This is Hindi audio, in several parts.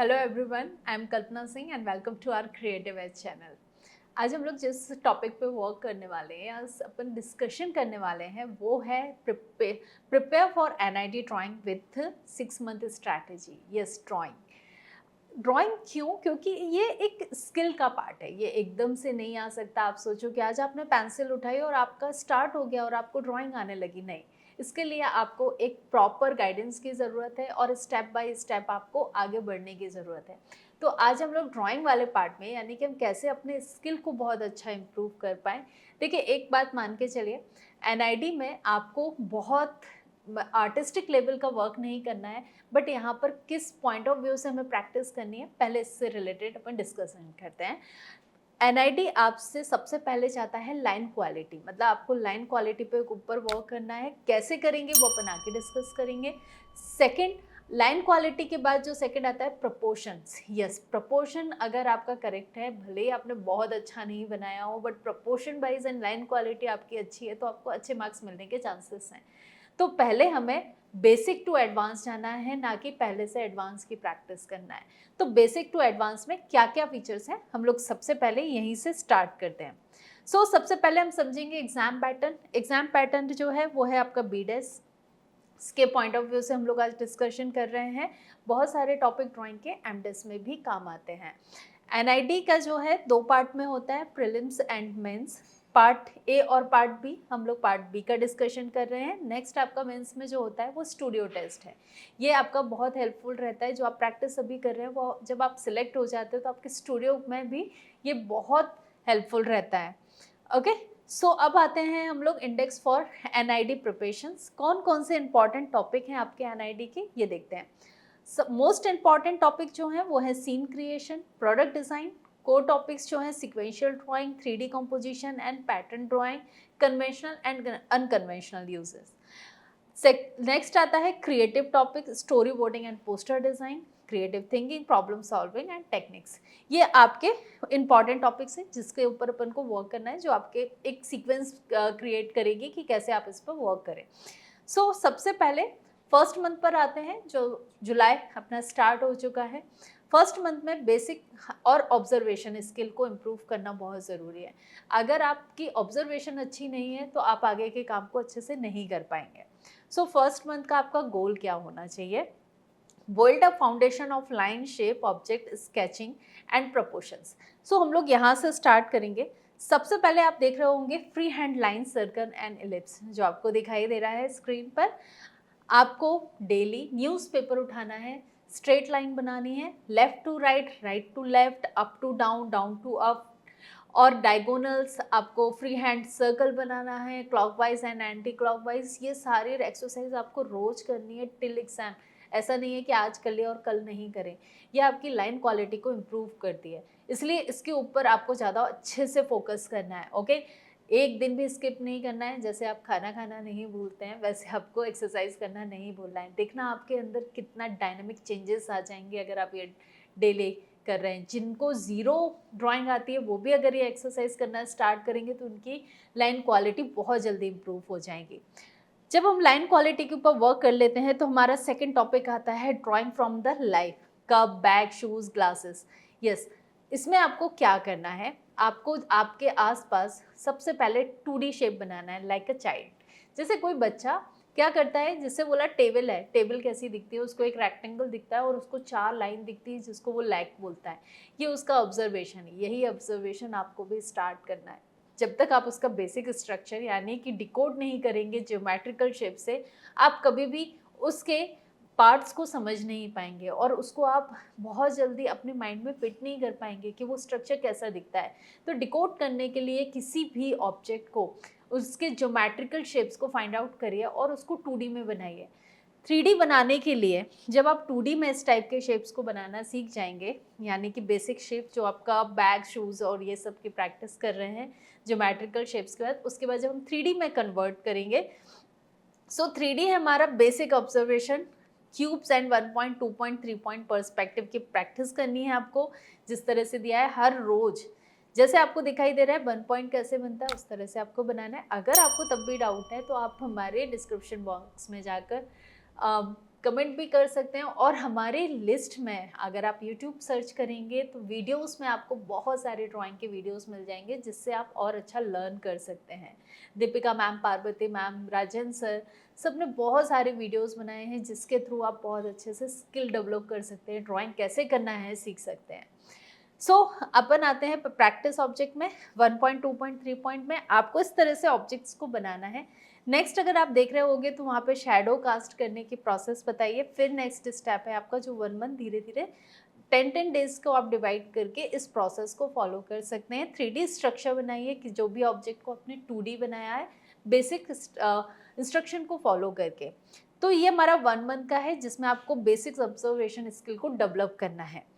Hello everyone, I am Kalpana Singh and welcome to our creative edge channel. आज हम लोग जिस टॉपिक पे वर्क करने वाले हैं या अपन डिस्कशन करने वाले हैं वो है prepare for NIT drawing with 6 month strategy. Yes, drawing क्यों? क्योंकि ये एक स्किल का पार्ट है, ये एकदम से नहीं आ सकता। आप सोचो कि आज आपने पेंसिल उठाई और आपका स्टार्ट हो गया और आपको ड्राइंग आने लगी, नहीं। इसके लिए आपको एक प्रॉपर गाइडेंस की ज़रूरत है और स्टेप बाय स्टेप आपको आगे बढ़ने की ज़रूरत है। तो आज हम लोग ड्राइंग वाले पार्ट में, यानी कि हम कैसे अपने स्किल को बहुत अच्छा इम्प्रूव कर पाएँ। देखिए, एक बात मान के चलिए, एनआईडी में आपको बहुत आर्टिस्टिक लेवल का वर्क नहीं करना है, बट यहाँ पर किस पॉइंट ऑफ व्यू से हमें प्रैक्टिस करनी है, पहले इससे रिलेटेड अपन डिस्कशन करते हैं। एनआईडी आपसे सबसे पहले चाहता है लाइन क्वालिटी, मतलब आपको लाइन क्वालिटी पे ऊपर वर्क करना है। कैसे करेंगे वो अपन आगे डिस्कस करेंगे। सेकंड, लाइन क्वालिटी के बाद जो सेकंड आता है प्रपोर्शंस। यस, प्रपोर्शन अगर आपका करेक्ट है, भले ही आपने बहुत अच्छा नहीं बनाया हो, but proportion wise and line quality आपकी अच्छी है तो आपको अच्छे मार्क्स मिलने के चांसेस हैं। तो पहले हमें बेसिक टू एडवांस जाना है, ना कि पहले से एडवांस की प्रैक्टिस करना है। तो बेसिक टू एडवांस में क्या क्या फीचर्स हैं, हम लोग सबसे पहले यहीं से स्टार्ट करते हैं। सबसे पहले हम समझेंगे एग्जाम पैटर्न। एग्जाम पैटर्न जो है वो है आपका बीडेस। इसके पॉइंट ऑफ व्यू से हम लोग आज डिस्कशन कर रहे हैं। बहुत सारे टॉपिक ड्राइंग के एमडेस में भी काम आते हैं। एनआईडी का जो है 2 पार्ट में होता है, prelims and mains. Part A और पार्ट बी, हम लोग पार्ट बी का डिस्कशन कर रहे हैं। नेक्स्ट आपका मेंस में जो होता है वो स्टूडियो टेस्ट है। ये आपका बहुत हेल्पफुल रहता है, जो आप प्रैक्टिस अभी कर रहे हैं वो जब आप सिलेक्ट हो जाते हो तो आपके स्टूडियो में भी ये बहुत हेल्पफुल रहता है। ओके, अब आते हैं हम लोग इंडेक्स फॉर एनआईडी प्रिपरेशंस। कौन कौन से इंपॉर्टेंट टॉपिक हैं आपके एनआईडी के, ये देखते हैं। मोस्ट इंपॉर्टेंट टॉपिक जो है वो है scene creation, product design. Core topics जो है sequential drawing, 3D composition and pattern drawing, conventional and unconventional uses. Next आता है creative topic, story boarding and poster design, creative thinking, problem solving and techniques. ये आपके इंपॉर्टेंट टॉपिक्स हैं जिसके ऊपर अपन को वर्क करना है, जो आपके एक सीक्वेंस क्रिएट करेगी कि कैसे आप इस पर वर्क करें। सबसे पहले फर्स्ट मंथ पर आते हैं, जो जुलाई अपना स्टार्ट हो चुका है। फर्स्ट मंथ में बेसिक और ऑब्जर्वेशन स्किल को इम्प्रूव करना बहुत ज़रूरी है। अगर आपकी ऑब्जर्वेशन अच्छी नहीं है तो आप आगे के काम को अच्छे से नहीं कर पाएंगे। फर्स्ट मंथ का आपका गोल क्या होना चाहिए? Build a foundation of line, shape, object sketching and proportions. हम लोग यहाँ से स्टार्ट करेंगे। सबसे पहले आप देख रहे होंगे free hand line, circle and ellipse, जो आपको दिखाई दे रहा है स्क्रीन पर। आपको डेली न्यूज़पेपर उठाना है, स्ट्रेट लाइन बनानी है, left to right, right to left, up to down, down to up, और डायगोनल्स आपको फ्री हैंड सर्कल बनाना है, क्लॉकवाइज एंड एंटी क्लॉकवाइज। ये सारी एक्सरसाइज आपको रोज करनी है टिल एग्जाम। ऐसा नहीं है कि आज कर लिया और कल नहीं करें। ये आपकी लाइन क्वालिटी को इम्प्रूव करती है, इसलिए इसके ऊपर आपको ज़्यादा अच्छे से फोकस करना है। ओके, एक दिन भी स्किप नहीं करना है। जैसे आप खाना खाना नहीं भूलते हैं, वैसे आपको एक्सरसाइज करना नहीं भूलना है। देखना आपके अंदर कितना डायनामिक चेंजेस आ जाएंगे अगर आप ये डेली कर रहे हैं। जिनको ज़ीरो ड्राइंग आती है वो भी अगर ये एक्सरसाइज करना स्टार्ट करेंगे तो उनकी लाइन क्वालिटी बहुत जल्दी इम्प्रूव हो जाएगी। जब हम लाइन क्वालिटी के ऊपर वर्क कर लेते हैं तो हमारा सेकंड टॉपिक आता है drawing from the life. Cup, bag, shoes, glasses. Yes, इसमें आपको क्या करना है? आपको आपके आसपास सबसे पहले 2D शेप बनाना है, लाइक अ चाइल्ड। जैसे कोई बच्चा क्या करता है, जिससे बोला टेबल है, टेबल कैसी दिखती है, उसको एक रेक्टेंगल दिखता है और उसको 4 लाइन दिखती है जिसको वो लैक बोलता है। ये उसका ऑब्जर्वेशन है। यही ऑब्जर्वेशन आपको भी स्टार्ट करना है। जब तक आप उसका बेसिक स्ट्रक्चर यानी कि डिकोड नहीं करेंगे ज्योमेट्रिकल शेप से, आप कभी भी उसके पार्ट्स को समझ नहीं पाएंगे और उसको आप बहुत जल्दी अपने माइंड में फिट नहीं कर पाएंगे कि वो स्ट्रक्चर कैसा दिखता है। तो डिकोड करने के लिए किसी भी ऑब्जेक्ट को, उसके ज्योमेट्रिकल शेप्स को फाइंड आउट करिए और उसको 2D में बनाइए। 3D बनाने के लिए जब आप 2D में इस टाइप के शेप्स को बनाना सीख जाएंगे, यानी कि बेसिक शेप जो आपका बैग, शूज़ और ये सब की प्रैक्टिस कर रहे हैं ज्योमेट्रिकल शेप्स के बाद, उसके बाद जब हम 3D में कन्वर्ट करेंगे। 3D है हमारा basic observation. Cubes and 1 point, 2 point, 3 point perspective की प्रैक्टिस करनी है आपको, जिस तरह से दिया है हर रोज। जैसे आपको दिखाई दे रहा है 1 पॉइंट कैसे बनता है, उस तरह से आपको बनाना है। अगर आपको तब भी डाउट है तो आप हमारे डिस्क्रिप्शन बॉक्स में जाकर कमेंट भी कर सकते हैं। और हमारे लिस्ट में अगर आप यूट्यूब सर्च करेंगे तो वीडियोस में आपको बहुत सारे ड्राइंग के वीडियोस मिल जाएंगे जिससे आप और अच्छा लर्न कर सकते हैं। दीपिका मैम, पार्वती मैम, राजन सर, सब ने बहुत सारे वीडियोस बनाए हैं जिसके थ्रू आप बहुत अच्छे से स्किल डेवलप कर सकते हैं, ड्राइंग कैसे करना है सीख सकते हैं। सो अपन आते हैं प्रैक्टिस ऑब्जेक्ट में। 1.2.3 पॉइंट में आपको इस तरह से ऑब्जेक्ट्स को बनाना है। नेक्स्ट अगर आप देख रहे होगे तो वहाँ पे शैडो कास्ट करने की प्रोसेस बताइए। फिर नेक्स्ट स्टेप है आपका जो 1 मंथ, धीरे धीरे 10 डेज को आप डिवाइड करके इस प्रोसेस को फॉलो कर सकते हैं। 3D स्ट्रक्चर बनाइए कि जो भी ऑब्जेक्ट को आपने 2D बनाया है बेसिक इंस्ट्रक्शन को फॉलो करके। तो ये हमारा 1 मंथ का है जिसमें आपको बेसिक्स ऑब्जर्वेशन स्किल को डेवलप करना है।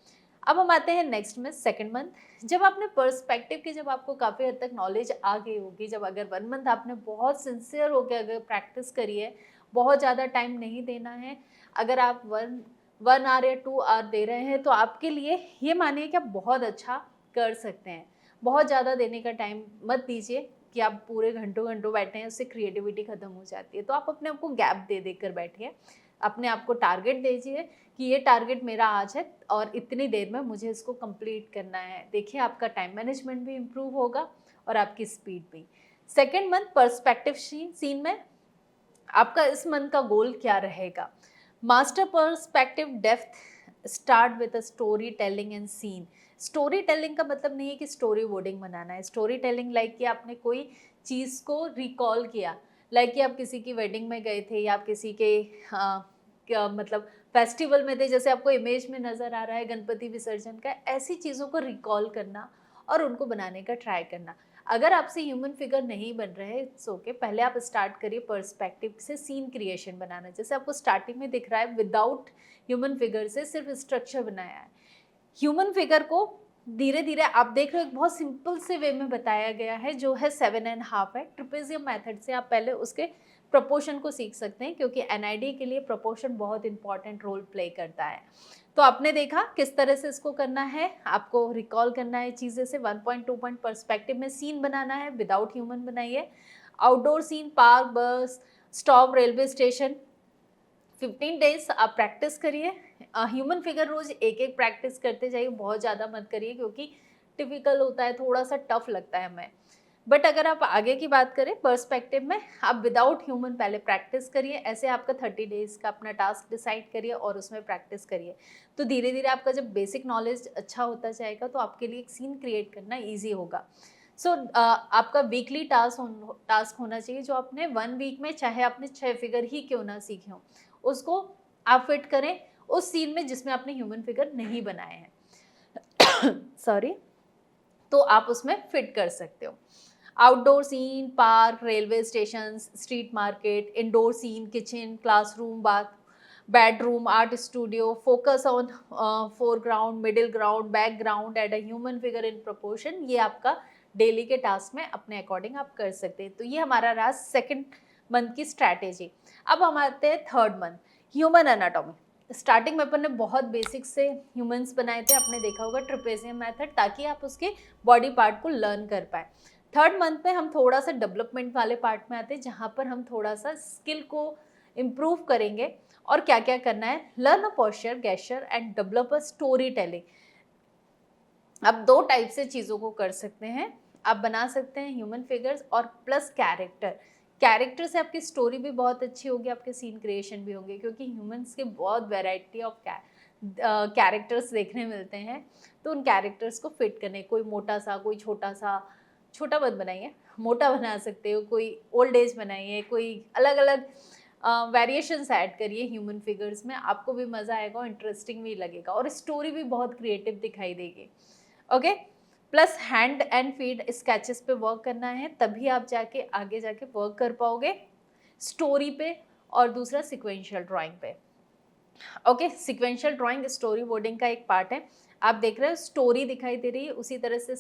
अब हम आते हैं नेक्स्ट में सेकंड मंथ। जब आपने पर्सपेक्टिव की, जब आपको काफ़ी हद तक नॉलेज आ गई होगी, जब अगर 1 मंथ आपने बहुत सिंसियर होकर अगर प्रैक्टिस करी है, बहुत ज़्यादा टाइम नहीं देना है, अगर आप 1 आवर या 2 आवर दे रहे हैं तो आपके लिए ये मानिए कि आप बहुत अच्छा कर सकते हैं। बहुत ज़्यादा देने का टाइम मत दीजिए कि आप पूरे घंटों घंटों बैठे हैं, उससे क्रिएटिविटी खत्म हो जाती है। तो आप अपने आप को गैप दे देकर बैठिए, अपने आप को टारगेट दीजिए कि ये टारगेट मेरा आज है और इतनी देर में मुझे इसको कंप्लीट करना है। देखिए आपका टाइम मैनेजमेंट भी इम्प्रूव होगा और आपकी स्पीड भी। सेकेंड मंथ पर्सपेक्टिव सीन में आपका इस मंथ का गोल क्या रहेगा? Master perspective depth, start with a story telling and scene. Story telling का मतलब नहीं है कि स्टोरी बोर्डिंग बनाना है। स्टोरी टेलिंग लाइक कि आपने कोई चीज़ को रिकॉल किया, लाइक कि आप किसी की वेडिंग में गए थे या आप किसी के क्या मतलब फेस्टिवल में थे, जैसे आपको इमेज में नज़र आ रहा है गणपति विसर्जन का, ऐसी चीज़ों को रिकॉल करना और उनको बनाने का ट्राई करना। अगर आपसे ह्यूमन फिगर नहीं बन रहे हैं इट्स ओके, पहले आप स्टार्ट करिए पर्सपेक्टिव से सीन क्रिएशन बनाना। जैसे आपको स्टार्टिंग में दिख रहा है विदाउट ह्यूमन फिगर से सिर्फ स्ट्रक्चर बनाया है। ह्यूमन फिगर को धीरे धीरे आप देख रहे हो एक बहुत सिंपल से वे में बताया गया है जो है 7.5 है। ट्रिपेजियम मेथड से आप पहले उसके प्रोपोर्शन को सीख सकते हैं क्योंकि एनआईडी के लिए प्रोपोर्शन बहुत इंपॉर्टेंट रोल प्ले करता है। तो आपने देखा किस तरह से इसको करना है, आपको रिकॉल करना है चीज़ें से। 1.2 पॉइंट पर्सपेक्टिव में सीन बनाना है, विदाउट ह्यूमन बनाइए। Outdoor scene, park, bus stop, railway station. 15 days आप प्रैक्टिस करिए। ह्यूमन फिगर रोज एक एक प्रैक्टिस करते जाइए, बहुत ज़्यादा मत करिए क्योंकि टिपिकल होता है, थोड़ा सा टफ लगता है हमें। बट अगर आप आगे की बात करें पर्सपेक्टिव में, आप विदाउट ह्यूमन पहले प्रैक्टिस करिए। ऐसे आपका 30 डेज का अपना टास्क डिसाइड करिए और उसमें प्रैक्टिस करिए। तो धीरे धीरे आपका जब बेसिक नॉलेज अच्छा होता जाएगा तो आपके लिए एक सीन क्रिएट करना ईजी होगा। सो आपका वीकली टास्क होना चाहिए जो आपने 1 वीक में, चाहे आपने 6 फिगर ही क्यों ना सीखे हों, उसको आप फिट करें उस सीन में जिसमें आपने ह्यूमन फिगर नहीं बनाए हैं सॉरी, तो आप उसमें फिट कर सकते हो। Outdoor scene, park, railway station, street market. Indoor scene, kitchen, classroom, bath, bedroom, art studio. Focus on foreground, middle ground, background at a human figure in proportion. ये आपका डेली के टास्क में अपने अकॉर्डिंग आप कर सकते हैं। तो ये हमारा रहा सेकेंड मंथ की स्ट्रैटेजी। अब हम आते हैं third month, human anatomy. Starting में अपन ने बहुत बेसिक से ह्यूमंस बनाए थे, आपने देखा होगा ट्रिपेजियम मेथड, ताकि आप उसके बॉडी पार्ट को लर्न कर पाए। थर्ड मंथ में हम थोड़ा सा डेवलपमेंट वाले पार्ट में आते हैं जहाँ पर हम थोड़ा सा स्किल को इम्प्रूव करेंगे और क्या क्या करना है। Learn a posture, gesture and develop a story telling. आप 2 टाइप से चीज़ों को कर सकते हैं। आप बना सकते हैं ह्यूमन फिगर्स और प्लस कैरेक्टर। कैरेक्टर से आपकी स्टोरी भी बहुत अच्छी होगी, आपके सीन क्रिएशन भी होंगे क्योंकि ह्यूमंस के बहुत वैरायटी ऑफ कैरेक्टर्स देखने मिलते हैं। तो उन कैरेक्टर्स को फिट करने, कोई मोटा सा, कोई छोटा सा, छोटा मत बनाइए, मोटा बना सकते हो, कोई ओल्ड एज बनाइए, कोई अलग अलग वेरिएशंस ऐड करिए ह्यूमन फिगर्स में, आपको भी मज़ा आएगा और इंटरेस्टिंग भी लगेगा और स्टोरी भी बहुत क्रिएटिव दिखाई देगी। Okay, plus hand and feet sketches पे वर्क करना है, तभी आप जाके आगे जाके वर्क कर पाओगे स्टोरी पे और दूसरा सिक्वेंशियल ड्राइंग पे। Okay, sequential drawing story boarding का एक पार्ट है। आप देख रहे हो स्टोरी दिखाई दे रही है, उसी तरह से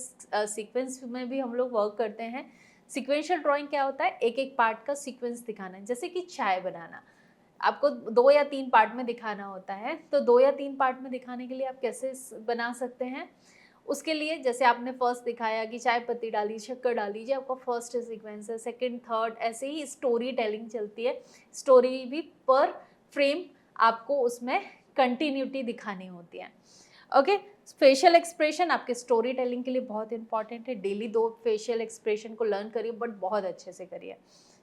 सीक्वेंस में भी हम लोग वर्क करते हैं। सिक्वेंशियल ड्राइंग क्या होता है? एक एक पार्ट का सीक्वेंस दिखाना है। जैसे कि चाय बनाना, आपको 2 या 3 पार्ट में दिखाना होता है, तो 2 या 3 पार्ट में दिखाने के लिए आप कैसे बना सकते हैं? उसके लिए जैसे आपने फर्स्ट दिखाया कि चाय पत्ती डाली, शक्कर डाल दीजिए, आपका फर्स्ट सीक्वेंस है। सेकंड, थर्ड, ऐसे ही स्टोरी टेलिंग चलती है। स्टोरी भी पर फ्रेम आपको उसमें कंटिन्यूटी दिखानी होती है। ओके, फेशियल एक्सप्रेशन आपके स्टोरी टेलिंग के लिए बहुत इंपॉर्टेंट है। डेली 2 फेशियल एक्सप्रेशन को लर्न करिए, बट बहुत अच्छे से करिए।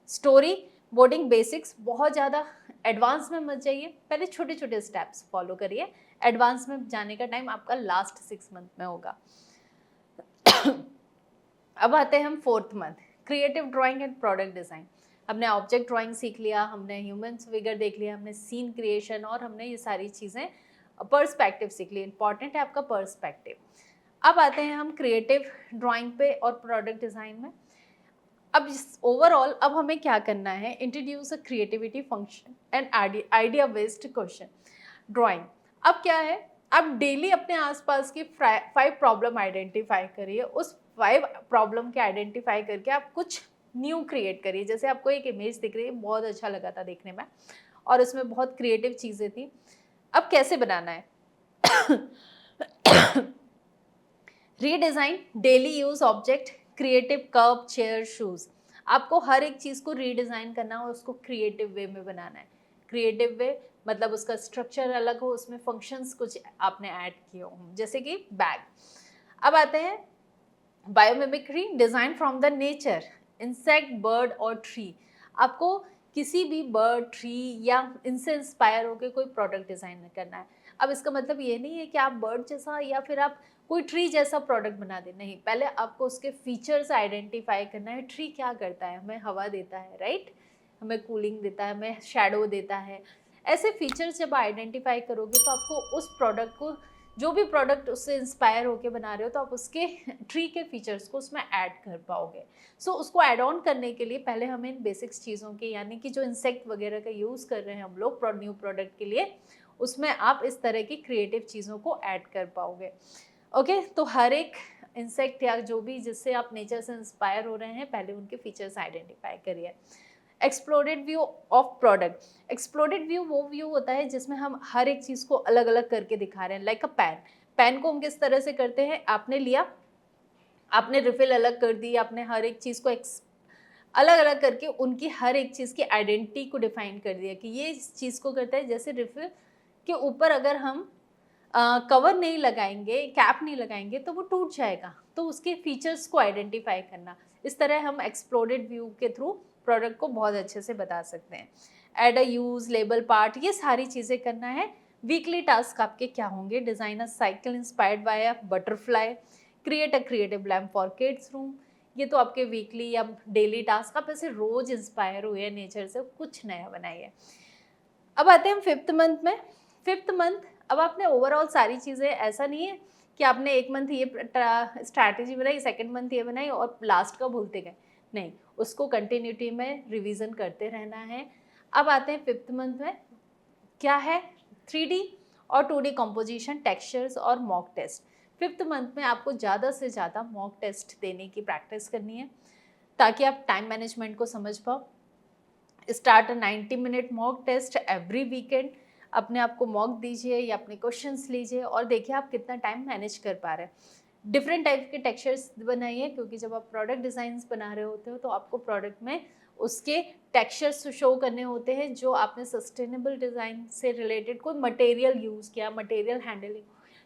स्टोरी बोर्डिंग बेसिक्स, बहुत ज़्यादा एडवांस में मत जाइए, पहले छोटे छोटे स्टेप्स फॉलो करिए। एडवांस में जाने का टाइम आपका लास्ट 6 मंथ में होगा। अब आते हैं हम 4th month, creative drawing and product design. हमने ऑब्जेक्ट ड्राइंग सीख लिया, हमने ह्यूमन फिगर देख लिया, हमने सीन क्रिएशन, और हमने ये सारी चीज़ें पर्सपेक्टिव सीख ली। इंपॉर्टेंट है आपका पर्सपेक्टिव। अब आते हैं हम क्रिएटिव ड्राइंग पे और प्रोडक्ट डिज़ाइन में। अब ओवरऑल अब हमें क्या करना है, introduce a creativity function and idea based question drawing. अब क्या है, आप डेली अपने आसपास की 5 प्रॉब्लम आइडेंटिफाई करिए। उस 5 प्रॉब्लम के आइडेंटिफाई करके आप कुछ न्यू क्रिएट करिए। जैसे आपको एक इमेज दिख रही है, बहुत अच्छा लगा था देखने में, और उसमें बहुत क्रिएटिव चीज़ें थी। अब कैसे बनाना है? Redesign daily use object, creative curve, chair, shoes. आपको हर एक चीज़ को रीडिज़ाइन करना है और उसको क्रिएटिव वे में बनाना है। क्रिएटिव वे मतलब उसका स्ट्रक्चर अलग हो, उसमें फंक्शंस कुछ आपने ऐड किए हों, जैसे कि बैग। अब आते हैं biomimicry, design from the nature, insect, bird और ट्री। आपको किसी भी बर्ड, ट्री या इनसे इंस्पायर होकर कोई प्रोडक्ट डिज़ाइन करना है। अब इसका मतलब ये नहीं है कि आप बर्ड जैसा या फिर आप कोई ट्री जैसा प्रोडक्ट बना दें, नहीं। पहले आपको उसके फीचर्स आइडेंटिफाई करना है। ट्री क्या करता है, हमें हवा देता है, राइट, हमें कूलिंग देता है, हमें शेडो देता है। ऐसे फीचर्स जब आइडेंटिफाई करोगे तो आपको उस प्रोडक्ट को, जो भी प्रोडक्ट उससे इंस्पायर होकर बना रहे हो, तो आप उसके ट्री के फीचर्स को उसमें ऐड कर पाओगे। सो उसको ऐड ऑन करने के लिए पहले हमें इन बेसिक्स चीज़ों के, यानी कि जो इंसेक्ट वगैरह का यूज़ कर रहे हैं हम लोग न्यू प्रोडक्ट के लिए, उसमें आप इस तरह की क्रिएटिव चीज़ों को ऐड कर पाओगे। ओके, तो हर एक इंसेक्ट या जो भी जिससे आप नेचर से इंस्पायर हो रहे हैं, पहले उनके फीचर्स आइडेंटिफाई करिए। Explored view of product. Explored view वो व्यू होता है जिसमें हम हर एक चीज़ को अलग अलग करके दिखा रहे हैं। लाइक अ पेन, पेन को हम किस तरह से करते हैं, आपने लिया, आपने रिफिल अलग कर दी, आपने हर एक चीज़ को अलग अलग करके उनकी हर एक चीज़ की आइडेंटिटी को डिफाइन कर दिया कि ये इस चीज़ को करता है। जैसे रिफिल के ऊपर अगर हम कवर नहीं लगाएंगे, कैप नहीं लगाएंगे, तो वो टूट जाएगा। तो उसके फीचर्स को आइडेंटिफाई करना, इस तरह हम एक्सप्लोरेड व्यू के थ्रू प्रोडक्ट को बहुत अच्छे से बता सकते हैं। Add a use, label part, ये सारी चीज़ें करना है। वीकली टास्क आपके क्या होंगे, design a cycle inspired by a butterfly, create a creative lamp for kids room. ये तो आपके वीकली या डेली टास्क, आप ऐसे रोज इंस्पायर हुए नेचर से कुछ नया बनाइए। अब आते हैं हम 5th मंथ में। 5th मंथ, अब आपने ओवरऑल सारी चीज़ें, ऐसा नहीं है कि आपने 1 मंथ ये स्ट्रैटेजी बनाई, 2nd मंथ ये बनाई और लास्ट का भूलते गए, नहीं, उसको कंटिन्यूटी में रिवीजन करते रहना है। अब आते हैं 5th मंथ में, क्या है, 3D और 2D कंपोजिशन, टेक्सचर्स और मॉक टेस्ट। 5th मंथ में आपको ज़्यादा से ज़्यादा मॉक टेस्ट देने की प्रैक्टिस करनी है, ताकि आप टाइम मैनेजमेंट को समझ पाओ। Start a ninety minute mock test every weekend. अपने आप को मॉक दीजिए या अपने क्वेश्चंस लीजिए और देखिए आप कितना टाइम मैनेज कर पा रहे हैं। डिफरेंट टाइप के टेक्सचर्स बनाइए, क्योंकि जब आप प्रोडक्ट डिज़ाइंस बना रहे होते हो तो आपको प्रोडक्ट में उसके टेक्सचर्स शो करने होते हैं, जो आपने सस्टेनेबल डिज़ाइन से रिलेटेड कोई मटेरियल यूज़ किया, मटेरियल हैंडलिंग,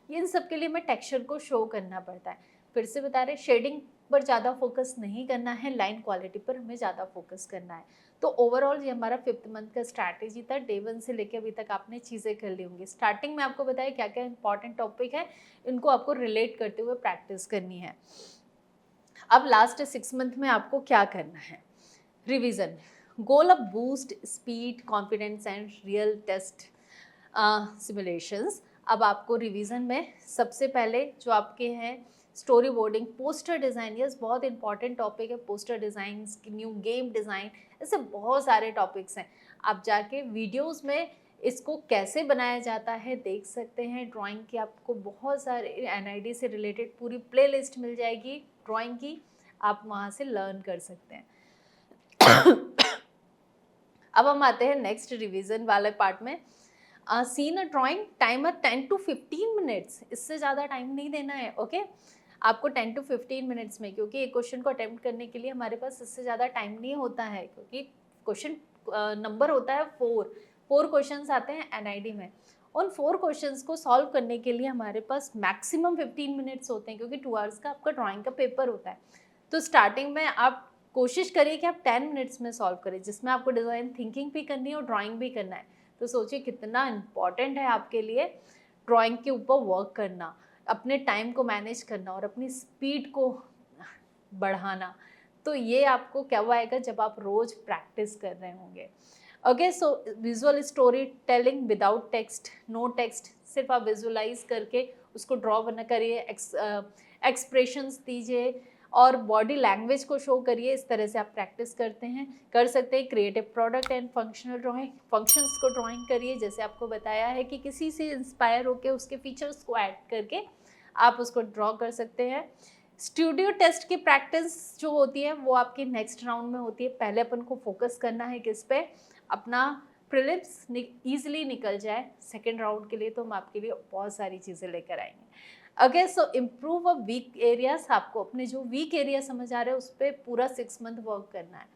इन सब के लिए हमें टेक्सचर को शो करना पड़ता है। फिर से बता रहे, शेडिंग पर ज़्यादा फोकस नहीं करना है, लाइन क्वालिटी पर हमें ज़्यादा फोकस करना है। तो ओवरऑल ये हमारा 5th मंथ का स्ट्रैटेजी था। डे 1 से लेकर अभी तक आपने चीज़ें कर ली होंगी। स्टार्टिंग में आपको बताया क्या क्या इंपॉर्टेंट टॉपिक है, इनको आपको रिलेट करते हुए प्रैक्टिस करनी है। अब लास्ट 6 मंथ में आपको क्या करना है, revision. Goal of boost speed, confidence and real test simulations. अब आपको रिवीजन में सबसे पहले जो आपके हैं, story boarding, poster design, yes बहुत इंपॉर्टेंट टॉपिक है, poster design, new game design, ऐसे बहुत सारे टॉपिक्स हैं। आप जाके वीडियोस में इसको कैसे बनाया जाता है देख सकते हैं। ड्राइंग की आपको बहुत सारे एनआईडी से रिलेटेड पूरी प्लेलिस्ट मिल जाएगी ड्राइंग की, आप वहाँ से लर्न कर सकते हैं। अब हम आते हैं नेक्स्ट रिवीजन वाले पार्ट में। Seen a drawing, timer 10 to 15 minutes, इससे ज़्यादा टाइम नहीं देना है। ओके, आपको 10 to 15 मिनट्स में, क्योंकि एक क्वेश्चन को अटेम्प्ट करने के लिए हमारे पास इससे ज़्यादा टाइम नहीं होता है, क्योंकि क्वेश्चन नंबर होता है 4, 4 क्वेश्चंस आते हैं एनआईडी में। उन 4 क्वेश्चंस को सॉल्व करने के लिए हमारे पास मैक्सिमम 15 मिनट्स होते हैं, क्योंकि 2 आवर्स का आपका ड्राइंग का पेपर होता है। तो स्टार्टिंग में आप कोशिश करिए कि आप 10 मिनट्स में सॉल्व करें, जिसमें आपको डिज़ाइन थिंकिंग भी करनी है और ड्राइंग भी करना है। तो सोचिए कितना इम्पॉर्टेंट है आपके लिए ड्राइंग के ऊपर वर्क करना, अपने टाइम को मैनेज करना और अपनी स्पीड को बढ़ाना। तो ये आपको कब आएगा, जब आप रोज प्रैक्टिस कर रहे होंगे। Okay, so visual story telling without text, no text, सिर्फ आप विजुअलाइज करके उसको ड्रॉ बना करिए, एक्सप्रेशंस दीजिए और बॉडी लैंग्वेज को शो करिए। इस तरह से आप प्रैक्टिस कर सकते हैं। Creative product and functional drawing, functions को ड्राइंग करिए, जैसे आपको बताया है कि किसी से इंस्पायर होकर उसके फीचर्स को ऐड करके आप उसको ड्रॉ कर सकते हैं। स्टूडियो टेस्ट की प्रैक्टिस जो होती है वो आपकी नेक्स्ट राउंड में होती है। पहले अपन को फोकस करना है किस पे, अपना प्रीलिम्स ईजिली निकल जाए। सेकेंड राउंड के लिए तो हम आपके लिए बहुत सारी चीज़ें लेकर आएंगे। Okay, so improve a weak areas, आपको अपने जो वीक एरिया समझ आ रहे हैं उस पर पूरा 6 मंथ वर्क करना है।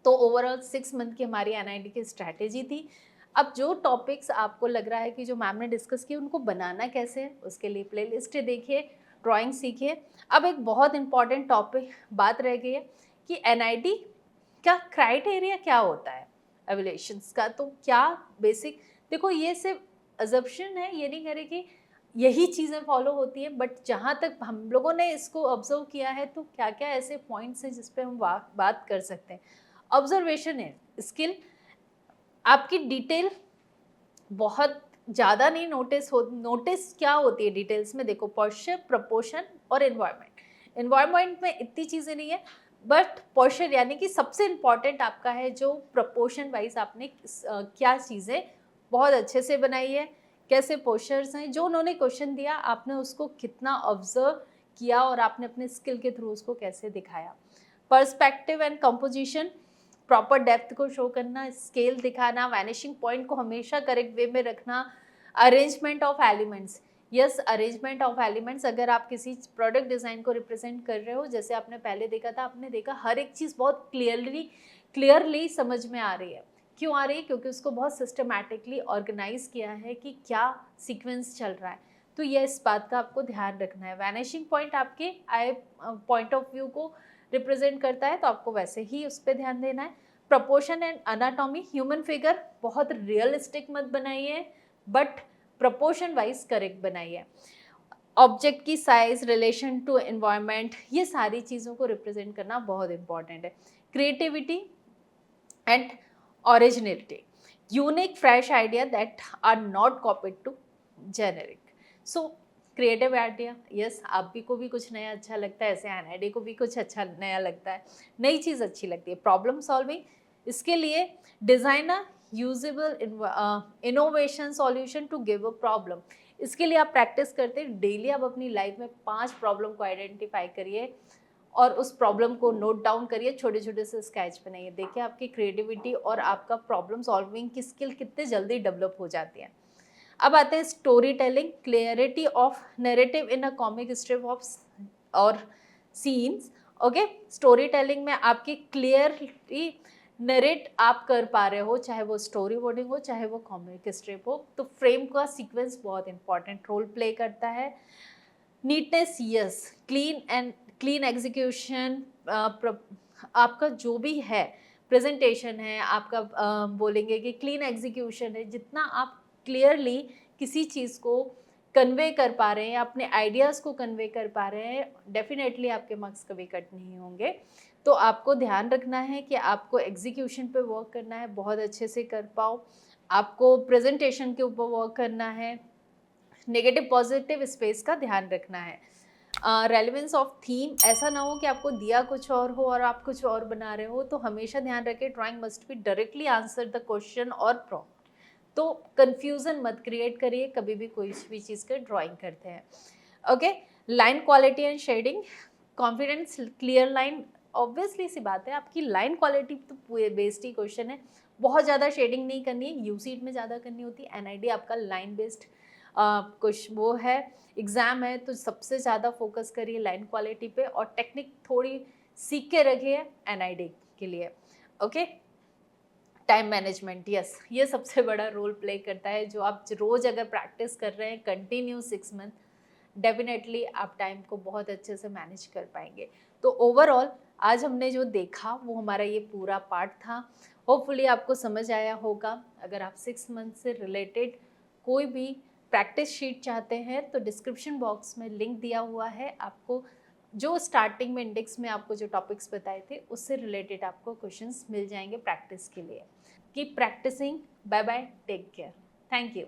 तो ओवरऑल 6 मंथ की हमारी एनआईडी की स्ट्रैटेजी थी। अब जो टॉपिक्स आपको लग रहा है कि जो मैम ने डिस्कस किए उनको बनाना कैसे है, उसके लिए प्लेलिस्ट देखिए, ड्राइंग सीखिए। अब एक बहुत इंपॉर्टेंट टॉपिक बात रह गई है कि एनआईडी का क्राइटेरिया क्या होता है एवल्यूशंस का। तो क्या बेसिक, देखो ये सिर्फ अजम्पशन है, ये नहीं करे कि यही चीज़ें फॉलो होती हैं, बट जहाँ तक हम लोगों ने इसको ऑब्जर्व किया है तो क्या क्या ऐसे पॉइंट्स हैं जिस पे हम बात कर सकते हैं। ऑब्जर्वेशन है स्किल, आपकी डिटेल बहुत ज़्यादा नहीं नोटिस क्या होती है डिटेल्स में, देखो पोस्चर, प्रपोर्शन और एनवायरनमेंट। एनवायरनमेंट में इतनी चीज़ें नहीं है, बट पोस्चर यानी कि सबसे इम्पॉर्टेंट आपका है जो प्रपोर्शन वाइज आपने क्या चीज़ें बहुत अच्छे से बनाई है, कैसे पोस्चर्स हैं, जो उन्होंने क्वेश्चन दिया आपने उसको कितना ऑब्जर्व किया और आपने अपने स्किल के थ्रू उसको कैसे दिखाया। Perspective and composition, proper depth को शो करना, स्केल दिखाना, वैनिशिंग पॉइंट को हमेशा करेक्ट वे में रखना, arrangement of elements, yes arrangement of elements. अगर आप किसी प्रोडक्ट डिज़ाइन को रिप्रेजेंट कर रहे हो, जैसे आपने पहले देखा था, आपने देखा हर एक चीज़ बहुत क्लियरली समझ में आ रही है। क्यों आ रही है? क्योंकि उसको बहुत सिस्टमैटिकली ऑर्गेनाइज किया है कि क्या सीक्वेंस चल रहा है। तो ये इस बात का आपको ध्यान रखना है। वैनिशिंग पॉइंट आपके आई पॉइंट ऑफ व्यू को रिप्रेजेंट करता है, तो आपको वैसे ही उस पर ध्यान देना है। Proportion and anatomy, human figure बहुत रियलिस्टिक मत बनाइए, बट प्रपोर्शन वाइज करेक्ट बनाइए। ऑब्जेक्ट की साइज, रिलेशन टू एनवायरनमेंट, ये सारी चीज़ों को रिप्रेजेंट करना बहुत इंपॉर्टेंट है। Creativity and originality, unique fresh idea that are not copied to generic. So creative idea, yes आप भी को भी कुछ नया अच्छा लगता है, ऐसे एनआईडी को भी कुछ अच्छा नया लगता है, नई चीज़ अच्छी लगती है। प्रॉब्लम सॉल्विंग, इसके लिए design a usable innovation solution to give a problem. इसके लिए आप प्रैक्टिस करते हैं डेली, आप अपनी लाइफ में 5 प्रॉब्लम को आइडेंटिफाई करिए और उस प्रॉब्लम को नोट डाउन करिए, छोटे छोटे से स्केच बनाइए। देखिए आपकी क्रिएटिविटी और आपका प्रॉब्लम सॉल्विंग की स्किल कितने जल्दी डेवलप हो जाती है। अब आते हैं story telling, clarity of narrative in a comic strip of और सीन्स। ओके, स्टोरी टेलिंग में आपकी क्लियरली नरेट आप कर पा रहे हो, चाहे वो स्टोरी बोर्डिंग हो चाहे वो कॉमिक स्ट्रिप हो। तो फ्रेम का सीक्वेंस बहुत इंपॉर्टेंट रोल प्ले करता है। नीटनेस, यस, क्लीन एग्जीक्यूशन, आपका जो भी है प्रेजेंटेशन है आपका, बोलेंगे कि क्लीन एग्जीक्यूशन है। जितना आप क्लियरली किसी चीज़ को कन्वे कर पा रहे हैं, अपने आइडियाज़ को कन्वे कर पा रहे हैं, डेफिनेटली आपके मार्क्स कभी कट नहीं होंगे। तो आपको ध्यान रखना है कि आपको एग्जीक्यूशन पे वर्क करना है, बहुत अच्छे से कर पाओ। आपको प्रेजेंटेशन के ऊपर वर्क करना है, नेगेटिव पॉजिटिव स्पेस का ध्यान रखना है। रेलेवेंस ऑफ थीम, ऐसा ना हो कि आपको दिया कुछ और हो और आप कुछ और बना रहे हो। तो हमेशा ध्यान रखें drawing must be directly answer the question और प्रॉब्लम। तो कंफ्यूजन मत क्रिएट करिए कभी भी कोई भी चीज़ का ड्राइंग करते हैं। Okay, line quality and shading, confidence, clear line, obviously सी बात है आपकी लाइन क्वालिटी तो बेस्ड ही क्वेश्चन है। बहुत ज़्यादा शेडिंग नहीं करनी है, यूसीट में ज़्यादा करनी होती है। एनआईडी आपका लाइन बेस्ड कुछ वो है, एग्ज़ाम है, तो सबसे ज़्यादा फोकस करिए लाइन क्वालिटी पे और टेक्निक थोड़ी सीख के रखिए एनआईडी के लिए। ओके, टाइम मैनेजमेंट, यस, ये सबसे बड़ा रोल प्ले करता है। जो आप रोज़ अगर प्रैक्टिस कर रहे हैं कंटिन्यू 6 मंथ, डेफिनेटली आप टाइम को बहुत अच्छे से मैनेज कर पाएंगे। तो ओवरऑल आज हमने जो देखा वो हमारा ये पूरा पार्ट था। होपफुली आपको समझ आया होगा। अगर आप 6 मंथ से रिलेटेड कोई भी प्रैक्टिस शीट चाहते हैं तो डिस्क्रिप्शन बॉक्स में लिंक दिया हुआ है। आपको जो स्टार्टिंग में इंडेक्स में आपको जो टॉपिक्स बताए थे उससे रिलेटेड आपको क्वेश्चंस मिल जाएंगे प्रैक्टिस के लिए। Keep practicing. Bye bye, take care, thank you.